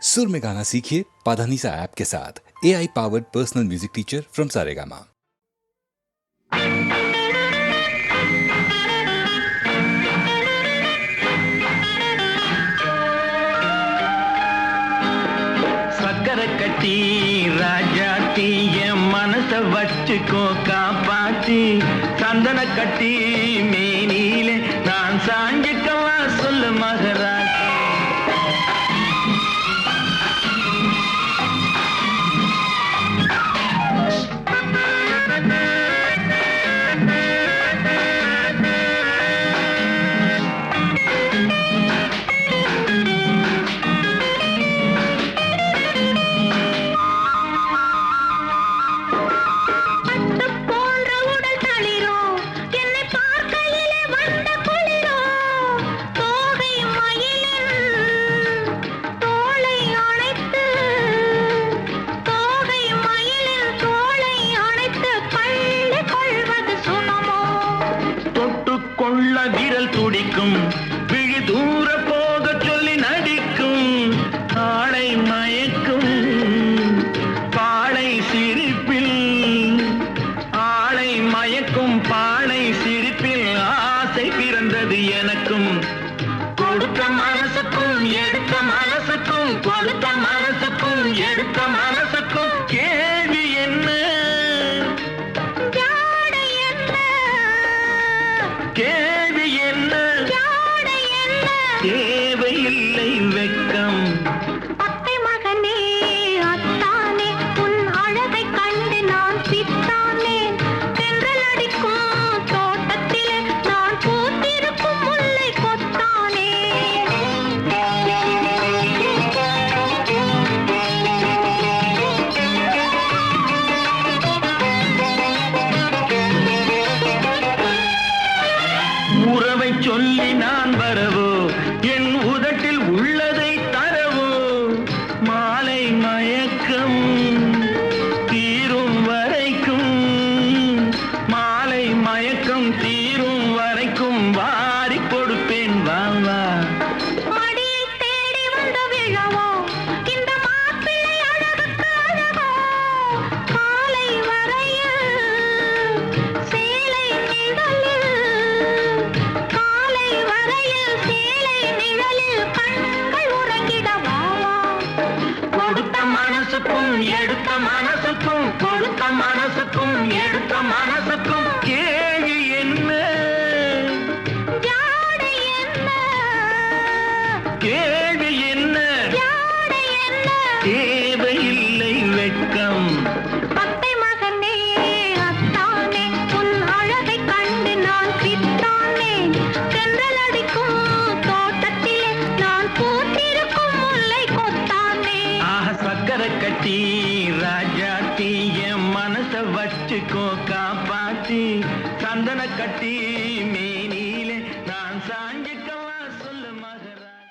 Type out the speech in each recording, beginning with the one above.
सुर में गाना सीखिए पाधानीसा ऐप के साथ। AI powered personal music teacher from Saregama. சக்கர கட்டி ராஜாத்தி என் மனச வச்சுக்கோ காப்பாத்தி சந்தன கட்டி மேனிலே நான் சாஞ்சுக்கவா சொல்லு மகராஜ். விரல் துடிக்கும் விழி தூர போக சொல்லி நடிக்கும் ஆளை மயக்கும் பாளை சிரிப்பில் ஆளை மயக்கும் பாளை சிரிப்பில் ஆசை பிறந்தது எனக்கும். கொடுத்த மனசுக்கும் எடுத்த மனசுக்கும் கொடுத்த மனசுக்கும் எடுத்த மனசுக்கும் கேள்வி என்ன தேவையில்லை வெட்கம். பத்தை மகனே அத்தானே உன் அழகை கண்டு நான் சித்தானே. தென்றல் அடிக்கும் தோட்டத்திலே நான் பூத்திருக்கும் முல்லை கொத்தானே. உறவை சொல்லி நான் வரவோ என் உதட்டில் உள்ளதை தரவோ மாலை மயக்கம் தீரும் வரைக்கும் மாலை மயக்கம் தீரும் வரைக்கும் வாரி கொடுப்பேன் வா வா. மடியை தேடி வந்து விழவோ இந்த மாப்பிள்ளை அழகுக்கு அழகோ. காலை வரையில் சேலை நிழலில் காலை வரையில் சேலை நிழலில் கண்கள் உறங்கிடவா. கொடுத்த மனசுக்கும் எடுத்த மனசுக்கும் கொடுத்த மனசுக்கும் எடுத்த மனசுக்கும் கேள்வி என்ன ஜாடை என்ன கேள்வி என்ன ஜாடை என்ன. தேவையில்லை வெட்கம். பத்தை மகனே அத்தானே உன் அழகை கண்டு நான் சித்தானே. தென்றல் அடிக்கும் தோட்டத்திலே நான் பூத்திருக்கும் முல்லை கொத்தானே. ஆஹ சக்கர கட்டி ராஜாத்தி என் மனச வச்சுக்கோ காப்பாத்தி சந்தன கட்டி மேனிலே நான் சாஞ்சுக்கவா சொல்லு மகராஜ்.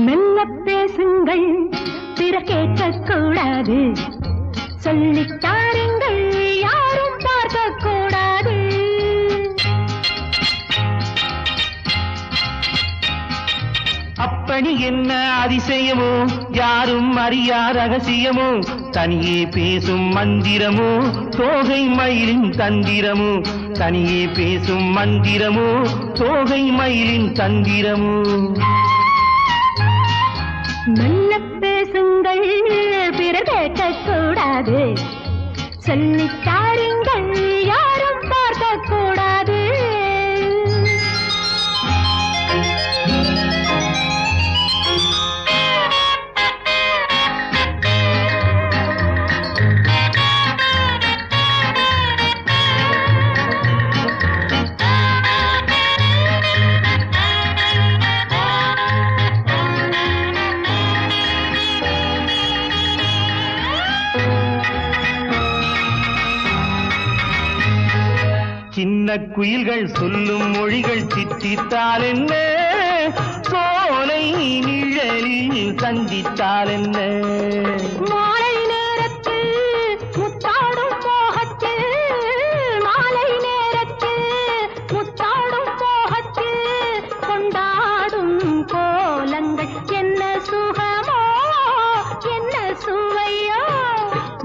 மெல்ல பேசுங்கள் பிறர் கேட்கக்கூடாது. சொல்லித் தாருங்கள் யாரும் பார்க்கக்கூடாது. அப்படி என்ன அதிசயமோ யாரும் அறியா ரகசியமோ தனியே பேசும் மந்திரமோ தோகை மயிலின் தந்திரமோ தனியே பேசும் மந்திரமோ தோகை மயிலின் தந்திரமோ. மெல்ல பேசுங்கள் பிறர் கேட்கக்கூடாது. சொல்லித் தாருங்கள் யாரும் பார்க்கக்கூடாது. குயில்கள் சொல்லும் மொழிகள் சித்தித்தால் என்ன, சோலை நிழலில் சந்தித்தால் என்ன. மாலை நேரத்தில் முத்தாடும் மோகத்தில், மாலை நேரத்தில் முத்தாடும் மோகத்தில் கொண்டாடும் கோலங்கள் என்ன சுகமோ என்ன சுவையோ.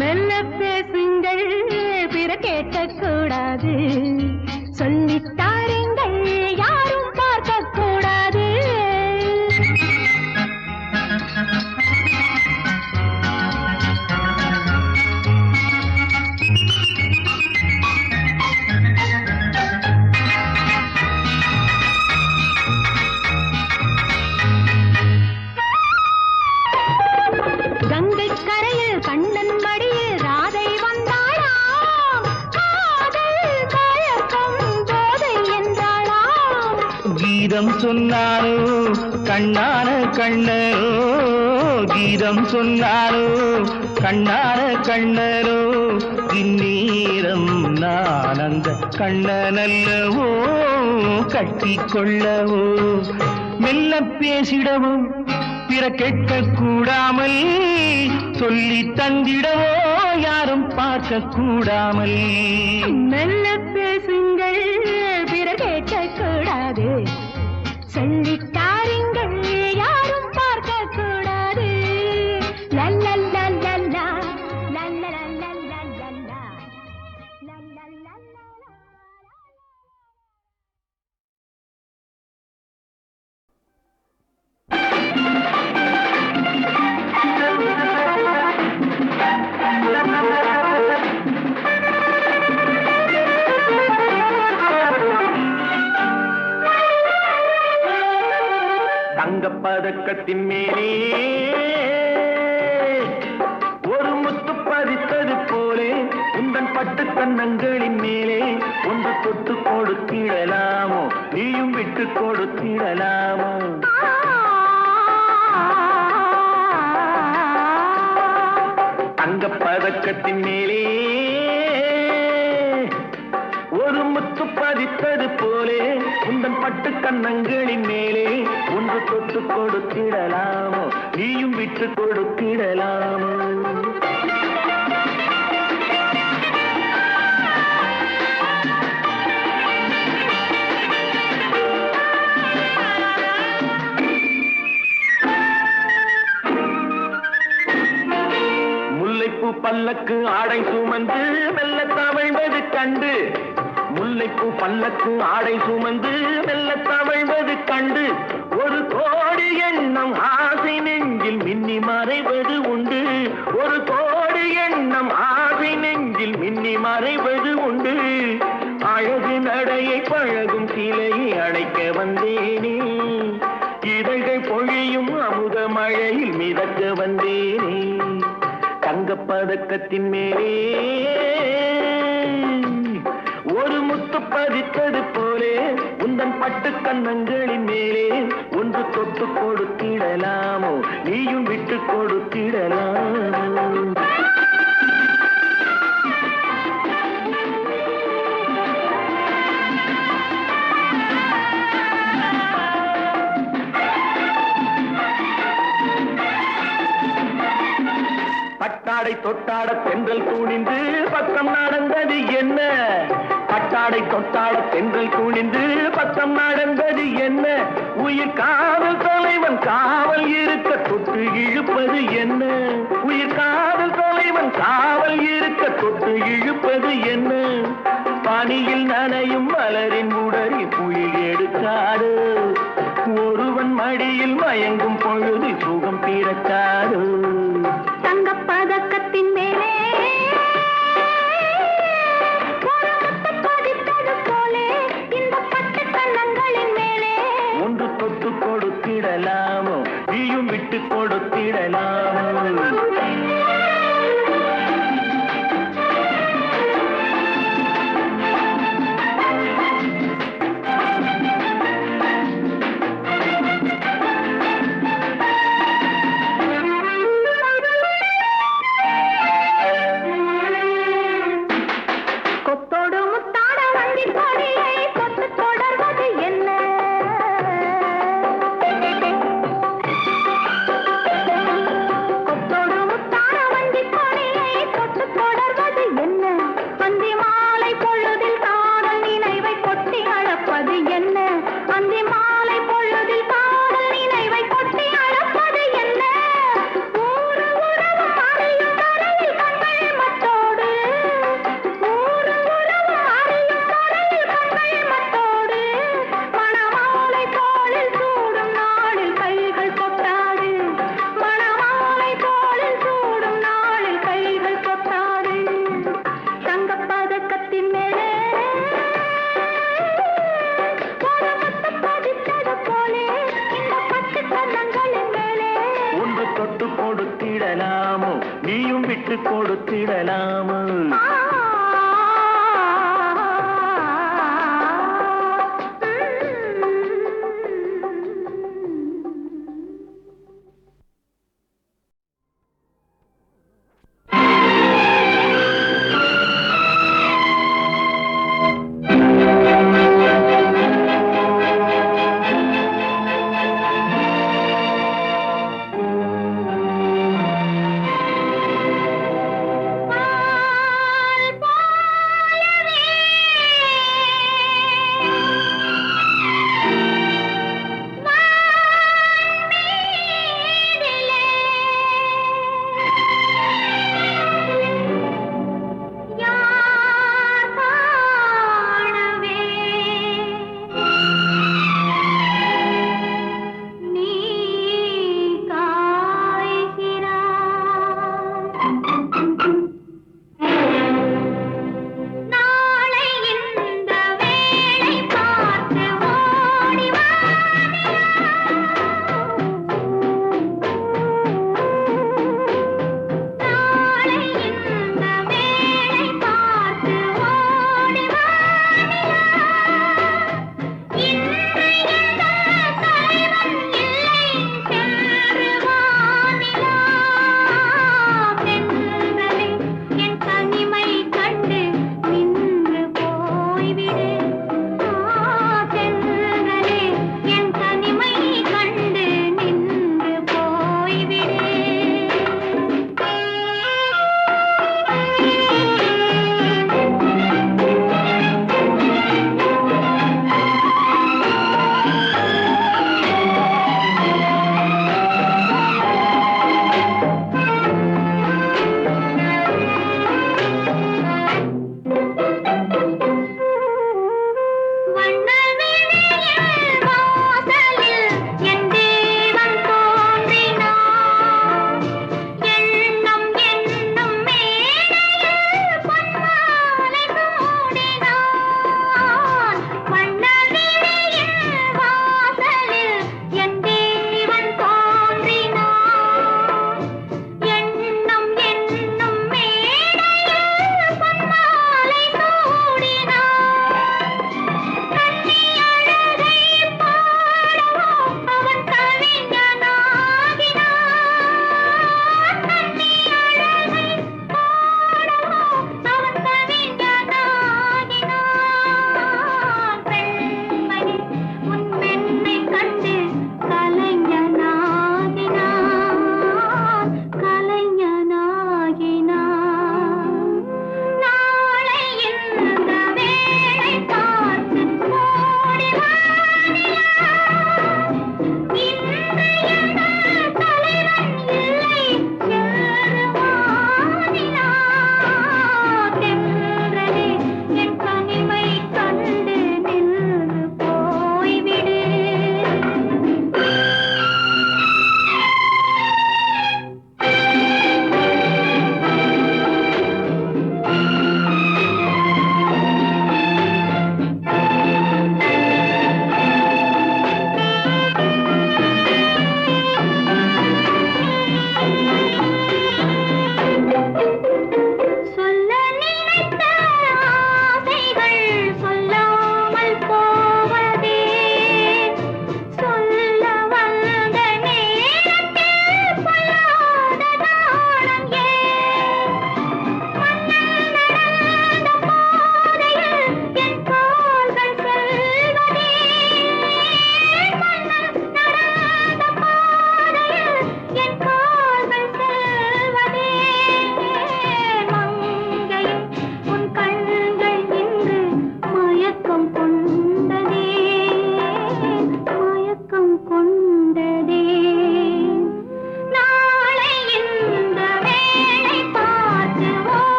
மெல்ல பேசுங்கள் பிற கேட்கக்கூடாது, சொல்லித்தாருங்கள் யாரும் பார்க்கக்கூடாது. கங்கை கரையில் கண்ணன் மடியில் ராதை வந்தாளாம், காதல் மயக்கம் போதை என்றாளாம். கீதம் சொன்னாரோ கண்ணான கண்ணரோ, கீதம் சொன்னாரோ கண்ணான கண்ணரோ, இந்நேரம் நான் அந்த கண்ணனல்லவோ கட்டிக்கொள்ளவோ. மெல்ல பேசிடவோ பிற கேட்க கூடாமல், சொல்லி தந்திடவோ யாரும் பார்க்க கூடாமல். மெல்ல பேசுங்கள் பிற கேட்கக்கூடாது, சொல்லித்தாருங்கள் யாரும் பார்க்கக்கூடாது. லல்லல்லா லல்லா லல்லலா லல்லா லல்லா லல்லல்லா. தங்கப்பதக்கத்தின் மேலே ஒரு முத்து பதித்தது போலே, உந்தன் பட்டு கண்ணங்களின் மேலே ஒன்று தொட்டு கொடுத்திடலாமோ, நீயும் விட்டு கொடுத்திடலாமோ. தங்கப்பதக்கத்தின் மேலே ஒரு முத்து பதித்தது போலே, உந்தன் பட்டு கண்ணங்களின் மேலே ஒன்று தொட்டு கொடுத்திடலாமோ, நீயும் விட்டு கொடுத்திடலாமோ. முல்லைப்பூ பல்லக்கு ஆடை சுமந்து மெல்ல தவழ்வது கண்டு, முல்லைப்பூ பல்லக்கு ஆடை சுமந்து மெல்ல தவழ்வது கண்டு, ஒரு கோடி எண்ணம் ஆசை நெஞ்சில் மின்னி மறைவது உண்டு, ஒரு கோடி எண்ணம் ஆசை நெஞ்சில் மின்னி மறைவது உண்டு. அழகு நடையை பழகும் சிலையை அழைக்க வந்தேனே, இதழ்கள் பொழியும் அமுத மழையில் மிதக்க வந்தேனே. தங்கப்பதக்கத்தின் மேலே ஒரு முத்து பதித்தது போலே, உந்தன் பட்டு கண்ணங்களின் மேலே ஒன்று தொட்டு கொடுத்திடலாமோ, நீயும் விட்டு கொடுத்திடலாமோ. பட்டாடை தொட்டாட தென்றல் துணிந்து பக்கம் நடந்தது என்ன, பட்டாடை தொட்டாட தென்றல் துணிந்து பக்கம் நடந்தது என்ன. உயிர் காதல் தலைவன் காவல் இருக்க தொட்டு இழுப்பது என்ன, உயிர் காதல் தலைவன் காவல் இருக்க தொட்டு இழுப்பது என்ன. பனியில் நனையும் மலரின் உடலில் புயல் எடுக்காது, ஒருவன் மடியில் மயங்கும் பொழுது சுகம் பிறக்காது. தங்கப்பதக்கத்தின் மேலே ஒரு முத்து பதித்தது போலே, இந்த பட்டு கண்ணங்களின் மேலே ஒன்று தொட்டு கொடுத்திடலாமோ, நீயும் விட்டு கொடுத்திடலாமோ. கொத்தோடு முத்தாட வண்டி கொடி விட்டு கொடுத்திடலாமோ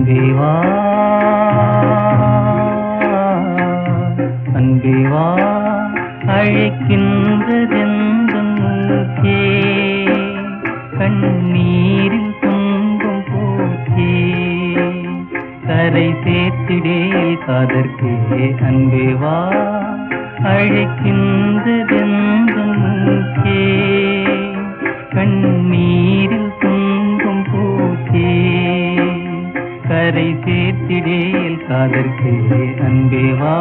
அன்பே வா அன்பே வா அழைக்கின்றதெந்தன் மூச்சே கண்ணீரில் துன்பம் போக்கே கரை சேர்த்திடே காதற்கே அன்பே வா அழைக்கின்றதெந்தன் மூச்சே கண்ணீரில் துன்பம் போக்கே கரை சேர்த்திடேல் காதற்கே அன்பே வா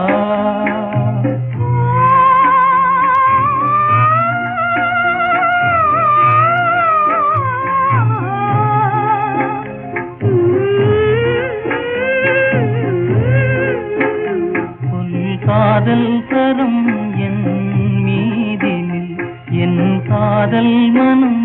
காதல் கரம் என் மீதினில் என் காதல் மனம்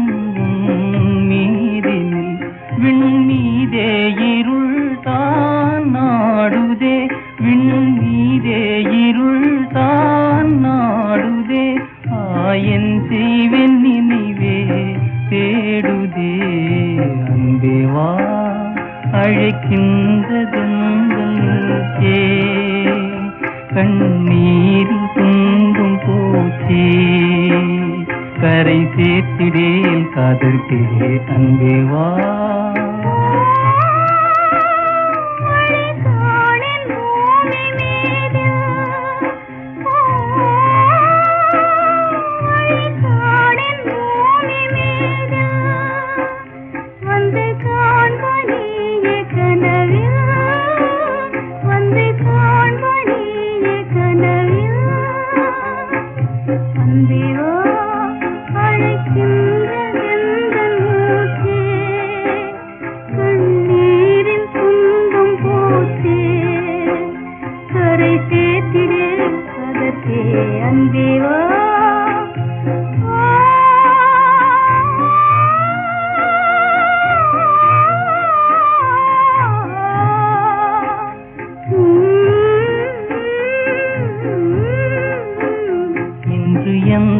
மீதினில் விண் மீதே இருள் தான் நாடுதே விண் மீதே இருள் தான் நாடுதே ஆயன் செய்வன் நினைவே தேடுதே அன்பே வா அழைக்கின்றதெந்தே கண்ணீரில் துன்பம் போச்சே கரை சேர்த்திடேல் காதற்கே அன்பே வா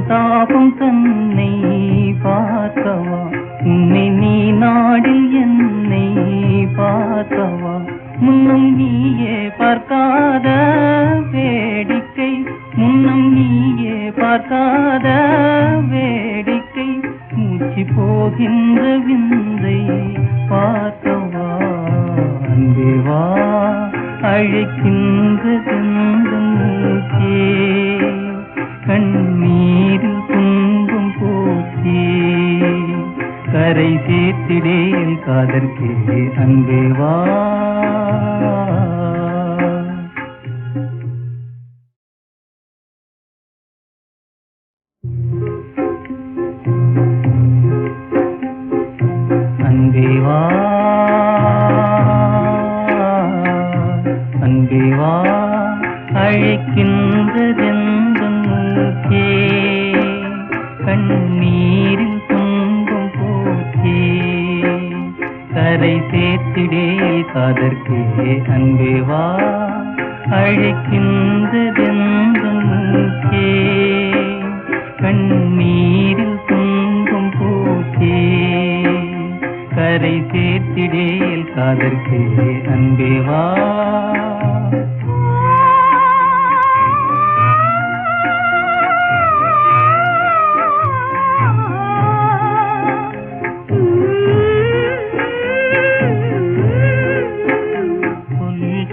தாபம் தன்னை பார்க்கவா உன்னை நீ நாடில் என்னை பார்க்கவா முன்னம் நீயே பார்க்காத வேடிக்கை முன்னம் நீயே பார்க்காத வேடிக்கை மூச்சு போகின்ற விந்தை பார்க்கவா அன்பே வா அழைக்கின்றதெந்தன் மூச்சே கண்ணீரில் துன்பம் போச்சே கரை சேர்த்திடேல் காதற்கே அன்பே வா அன்பே வா அன்பே வா அழைக்கின்றதெந்தன் மூச்சே கண்ணீரில் துன்பம் போச்சே கரை சேர்த்திடேல் காதற்கே அன்பே வா அழைக்கின்றதெந்தன் மூச்சே கண்ணீரில் துன்பம் போச்சே கரை சேர்த்திடேல் காதற்கே அன்பே வா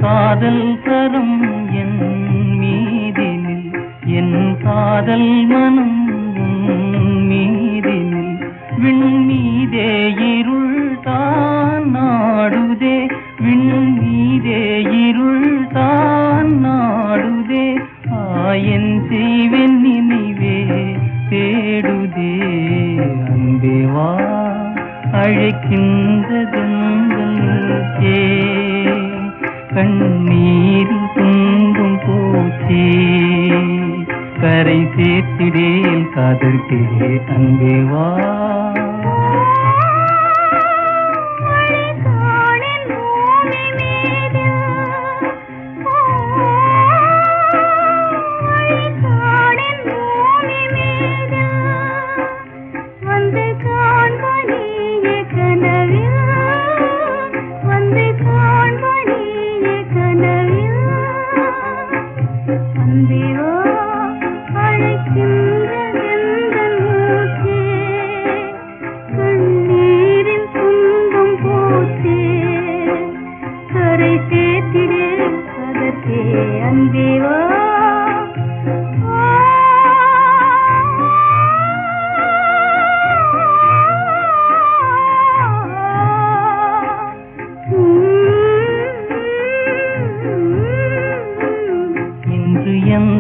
காதல் கரம் என் மீதினில் என் காதல் மனம் மீதினில் விண் மீதே இருள் தான் நாடுதே விண் மீதே இருள் தான் நாடுதே ஆயன் செய்வன் நினைவே தேடுதே அன்பே வா அழைக்கின்றதெந்தே கண்ணீரில் துன்பம் போச்சே கரை சேர்த்திடேல் காதற்கே அன்பே வா வந்து காண்பனியே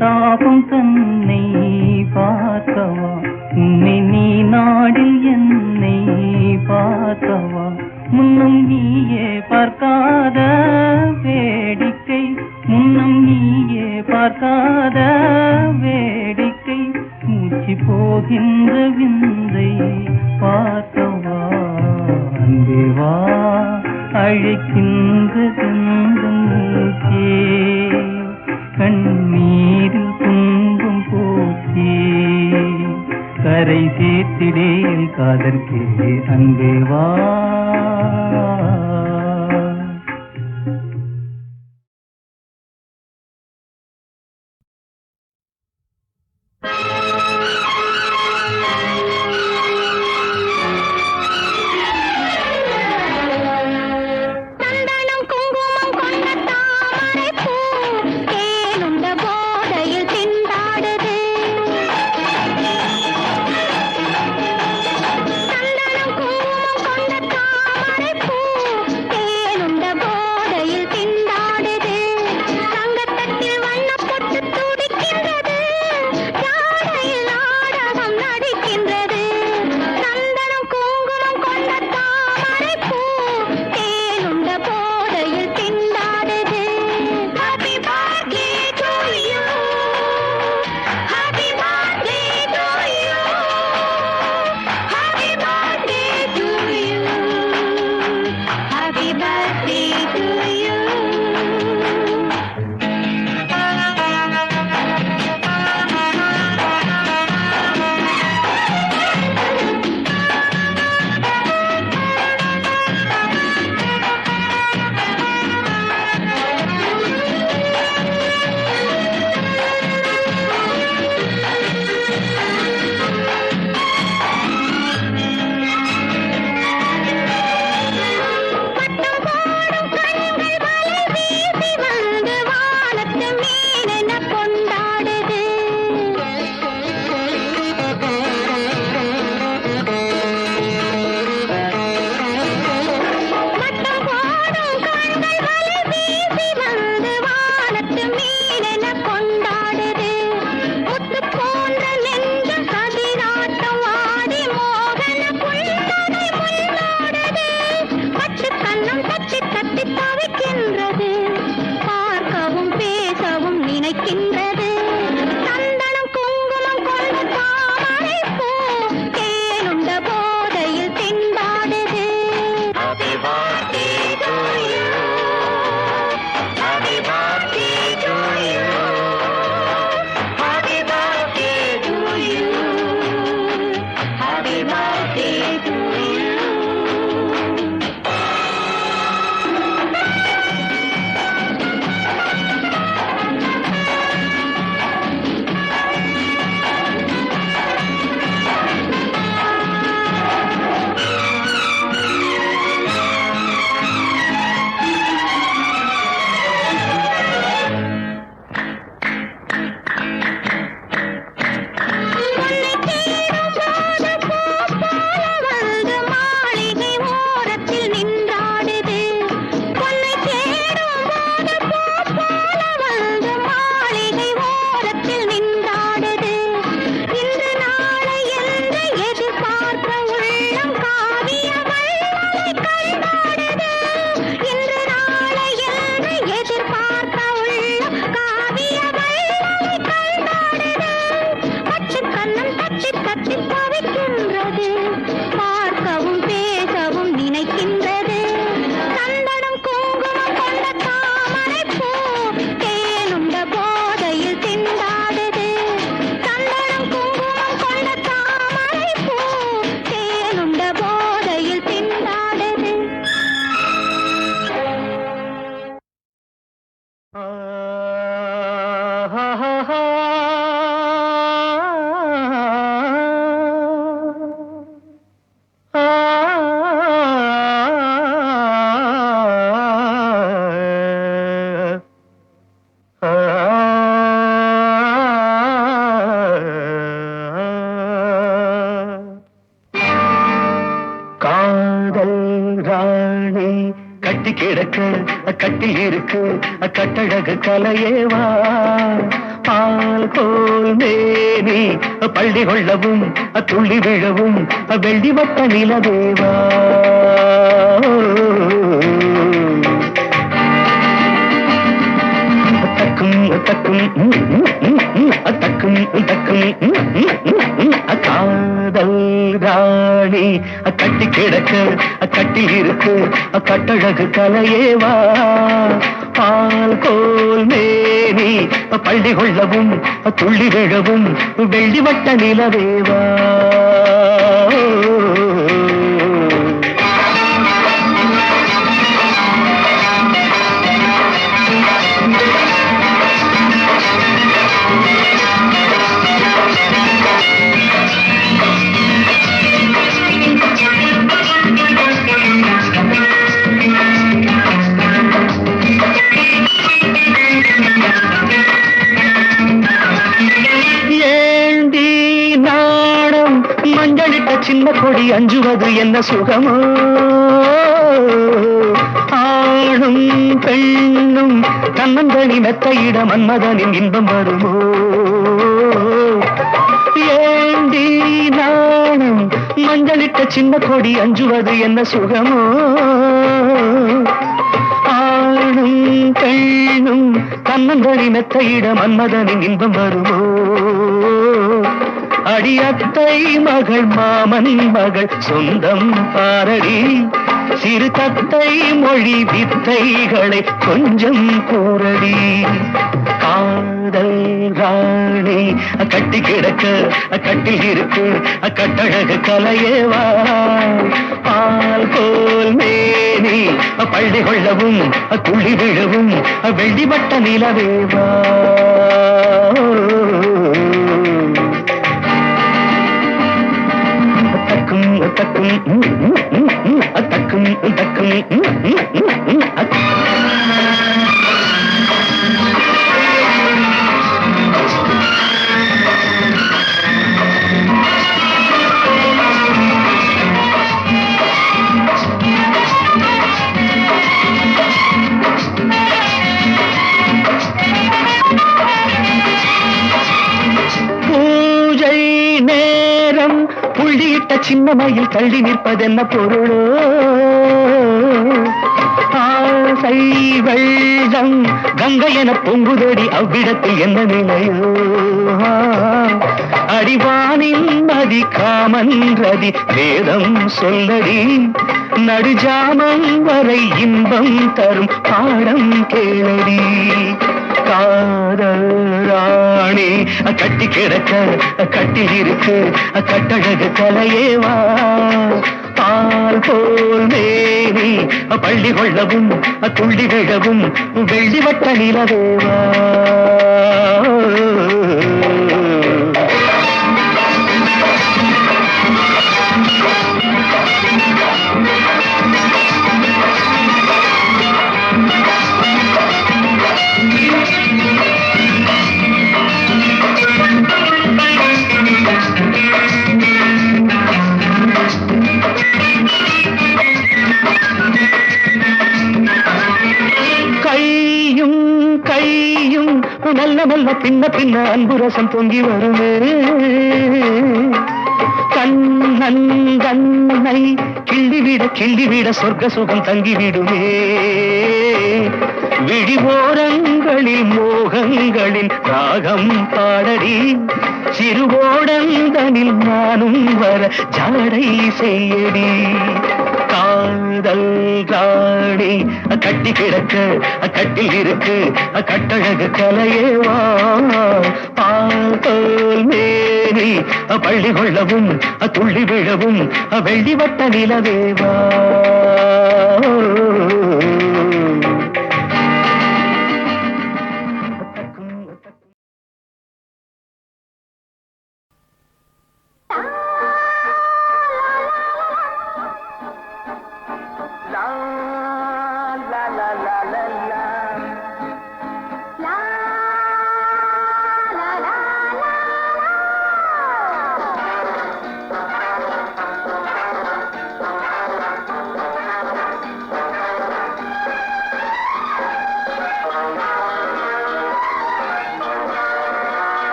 தாபம் தன்னை பார்க்கவா உன்னை நீ நாடில் என்னை பார்க்கவா முன்னம் நீயே பார்க்காத வேடிக்கை முன்னம் நீயே பார்க்காத வேடிக்கை மூச்சு போகின்ற விந்தை பார்க்கவா அன்பே வா அழைக்கின்ற மூச்சே கண்ணீரில் துன்பம் போச்சே கரை சேர்த்திடேன் காதற்கே அன்பே வா சந்தனம் குங்குமம் கொண்ட தாமரை பூ தேனுண்ட போதையில் திண்டாடுது சந்தனம் குங்குமம் கொண்ட தாமரை பூ தேனுண்ட போதையில் திண்டாடுது தங்கத்தட்டில் வண்ணப் பொட்டு துடிக்கின்றது ஜாடையில் நாடகம் நடிக்கின்றது சந்தனம் குங்குமம் கொண்ட தாமரை பூ தேனுண்ட போதையில் திண்டாடுது Happy birthday to you Happy birthday to you Happy birthday to you Happy birthday to you வட்டம் போடும் கண்கள் வலை வீசி வந்து வானத்து மீனென கொண்டாடுது வட்டம் போடும் கண்கள் வலை வீசி வந்து வானத்து மீனென கொண்டாடுது முத்து போன்ற நெஞ்சம் கதிராட்டம் ஆடி மோகன புன்னகை முன்னோடுது பட்டு கண்ணம் தட்டி தட்டி தவிக்கின்றது பார்க்கவும் பேசவும் நினைக்கின்றது சந்தனம் குங்குமம் கொண்ட தாமரை பூ தேனுண்ட போதையில் திண்டாடுது Happy birthday to you Happy birthday to you Happy birthday to you Happy birthday to you உன்னை தேடும் போது பூ போல வந்து மாளிகை ஓரத்தில் நின்றாடுது உன்னை தேடும் போது பூ போல வந்து மாளிகை ஓரத்தில் நின்றாடுது இன்று நாளை என்று எதிர்பார்த்த உள்ளம் காவிய வள்ளலை கண்டாடுது இன்று நாளை என்று எதிர்பார்த்த உள்ளம் காவிய வள்ளலை கண்டாடுது பட்டு கண்ணம் தட்டி தட்டி தவிக்கின்றது பார்க்கவும் பேசவும் நினைக்கின்றது சந்தனம் குங்குமம் கொண்ட தாமரை பூ தேனுண்ட போதையில் திண்டாடுது சந்தனம் குங்குமம் கொண்ட தாமரை பூ தேனுண்ட போதையில் திண்டாடுது காதல் ராணி கட்டி கிடக்க கட்டி இருக்கு கட்டழகு கலையேவா பால் கோல் மேனி பள்ளி கொள்ளவும் துள்ளி விழவும் வெள்ளி வட்ட நிலவேவா தக்கும் தக்கும் தக்கும் தக்கும் காதல் ராணி கட்டி கிடக்க கட்டில் இருக்கு கட்டழகு கலையேவா பால் கோல் மேனி பள்ளி கொள்ளவும் துள்ளி விழவும் வெள்ளி வட்ட நிலவேவா சின்ன கொடி அஞ்சுவது என்ன சுகமோ ஆணும் பெண்ணும் தன்னந்தனி மெத்தையிட மன்மதனின் இன்பம் வருமோ ஏண்டி நானும் மஞ்சளிட்ட சின்ன கொடி அஞ்சுவது என்ன சுகமோ ஆணும் பெண்ணும் தன்னந்தனி மெத்தையிட மன்மதனின் இன்பம் வருமோ அடியத்தை மகள் மாமன் மகள் சொந்தம் பாரடி சிறு தத்தை மொழி வித்தைகளை கொஞ்சம் கூறடி காதல் ராணி கட்டி கிடக்க கட்டில் இருக்கு கட்டழகு கலையேவா பால் போல் மேனி பள்ளி கொள்ளவும் துள்ளி விழவும் வெள்ளி வட்ட நிலவேவா தக்கும் தக்கும் தக்கும் பூஜை நேரம் புள்ளியிட்ட சின்ன மயில் தள்ளி நிற்பதென்ன பொருளோ ஆசை வெள்ளம் கங்கை என பொங்குதடி அவ்விடத்தில் என்ன நிலையோ அடிவானில் நதி காமன் ரதி வேதம் சொல்லடி நடுஜாமம் வரை இன்பம் தரும் பாடம் கேளடி காதல் ராணி கட்டி கிடக்க கட்டில் இருக்கு கட்டழகு கலையேவா பால் போல் மேனி பள்ளி கொள்ளவும் துள்ளி விழவும் வெள்ளி வட்ட நிலவேவா நல்ல நல்ல பின்ன பின்ன அன்பு ரசம் பொங்கி வருமே கண்ணன் கண்ணை கிள்ளிவிட சொர்க்க சுகம் தங்கிவிடுமே விழிவோரங்களில் மோகங்களின் ராகம் பாடடி சிறுவோடந்தனில் நானும் வர ஜாடை செய்யடி காதல் ராணி கட்டி கிடக்க கட்டில் இருக்கு கட்டழகு கலையேவா பால் போல் மேனி பள்ளி கொள்ளவும் துள்ளி விழவும் வெள்ளி வட்ட நிலவேவா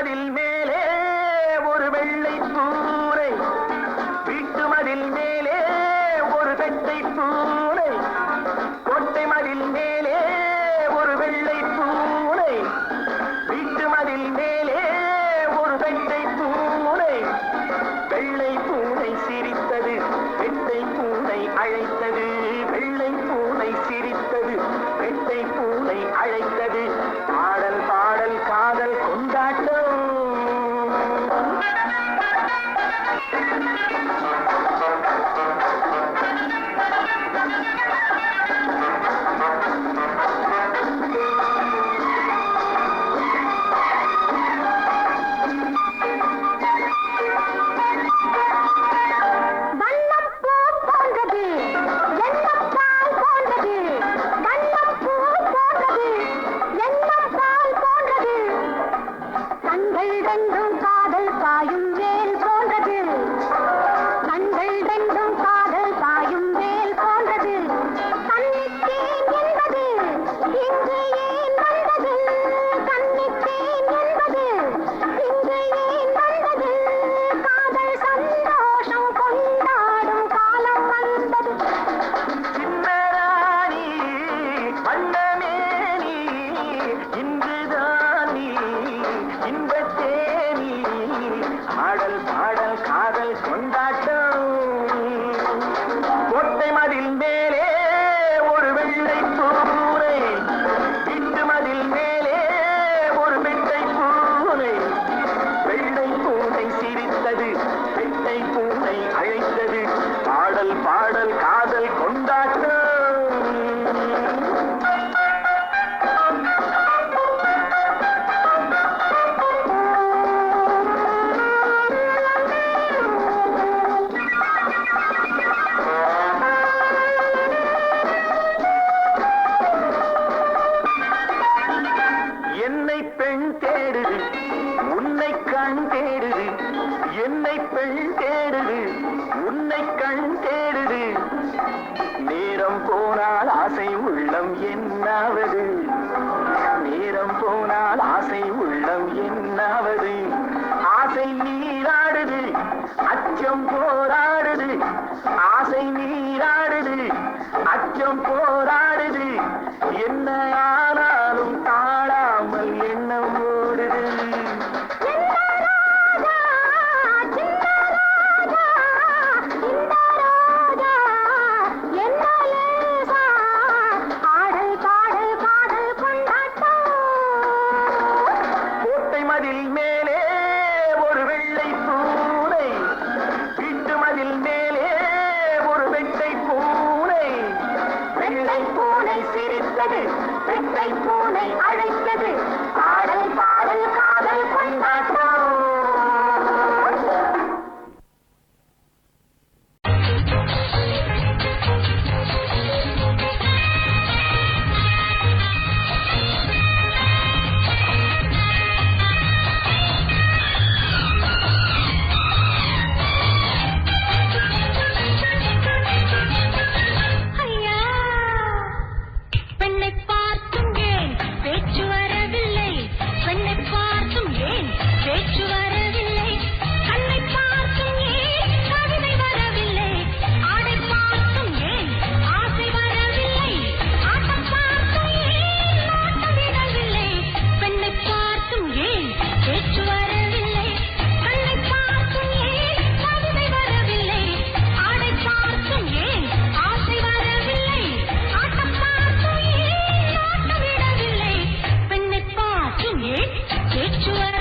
மதில் மேலே ஒரு வெள்ளை பூனை, வீட்டு மதில் மேலே ஒரு பெட்டை பூனை, கோட்டை மதில் மேலே ஒரு வெள்ளை பூனை, வீட்டு மதில் மேலே ஒரு பெட்டை பூனை. வெள்ளை பூனை சிரித்தது, பெட்டை பூனை அழைத்தது. வெள்ளை பூனை சிரித்தது, பெட்டை பூனை அழைத்தது. பாடல் பாடல் காதல் கொண்டாட்டம். Get you